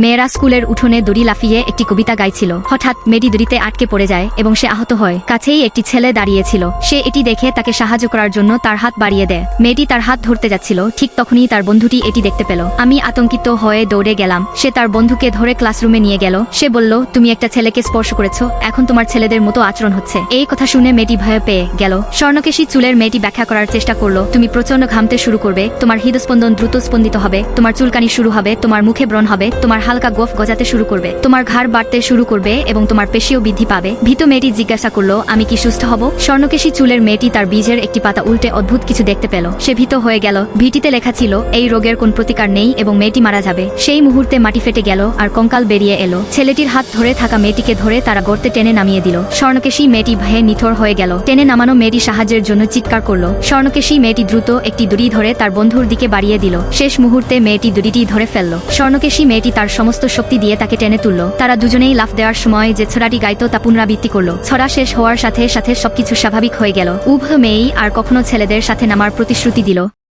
মেয়েরা স্কুলের উঠোনে দড়ি লাফিয়ে একটি কবিতা গাইছিল। হঠাৎ মেয়েটি দড়িতে আটকে পড়ে যায় এবং সে আহত হয়। কাছেই একটি ছেলে দাঁড়িয়েছিল। সে এটি দেখে তাকে সাহায্য করার জন্য তার হাত বাড়িয়ে দেয়। মেয়েটি তার হাত ধরতে যাচ্ছিল, ঠিক তখনই তার বন্ধুটি এটি দেখতে পেল। আমি আতঙ্কিত হয়ে দৌড়ে গেলাম। সে তার বন্ধুকে ধরে ক্লাসরুমে নিয়ে গেল। সে বলল, তুমি একটা ছেলেকে স্পর্শ করেছো, এখন তোমার ছেলেদের মতো আচরণ হচ্ছে। এই কথা শুনে মেয়েটি ভয় পেয়ে গেল। স্বর্ণকেশী চুলের মেয়েটি ব্যাখ্যা করার চেষ্টা করলো, তুমি প্রচন্ড ঘামতে শুরু করবে, তোমার হৃদস্পন্দন দ্রুত স্পন্দিত হবে, তোমার চুলকানি শুরু হবে, তোমার মুখে ব্রণ হবে, তোমার হালকা গোফ গজাতে শুরু করবে, তোমার ঘাড় বাড়তে শুরু করবে এবং তোমার পেশিও বৃদ্ধি পাবে। ভীত মেয়েটি জিজ্ঞাসা করলো, আমি কি সুস্থ হব? স্বর্ণকেশী চুলের মেয়েটি তার বীজের একটি পাতা উল্টে অদ্ভুত কিছু দেখতে পেল। সে ভীত হয়ে গেল। ভীতিতে লেখা ছিল, এই রোগের কোন প্রতিকার নেই এবং মেয়েটি মারা যাবে। সেই মুহূর্তে মাটি ফেটে গেল আর কঙ্কাল বেরিয়ে এলো। ছেলেটির হাত ধরে থাকা মেয়েটিকে ধরে তারা গর্তে টেনে নামিয়ে দিল। স্বর্ণকেশী মেয়েটি ভয়ে নিথর হয়ে গেল। টেনে নামানো মেয়েটি সাহায্যের জন্য চিৎকার করলো। স্বর্ণকেশী মেয়েটি দ্রুত একটি দড়ি ধরে তার বন্ধুর দিকে বাড়িয়ে দিল। শেষ মুহূর্তে মেয়েটি দড়িটি ধরে ফেলল। স্বর্ণকেশী মেয়েটি তার সমস্ত শক্তি দিয়ে তাকে টেনে তুলল। তারা দুজনেই লাফ দেওয়ার সময় যে ছড়াটি গাইতো তা পুনরাবৃত্তি করলো। ছড়া শেষ হওয়ার সাথে সাথে সবকিছু স্বাভাবিক হয়ে গেল। উভয় মেয়েই আর কখনো ছেলেদের সাথে নামার প্রতিশ্রুতি দিল।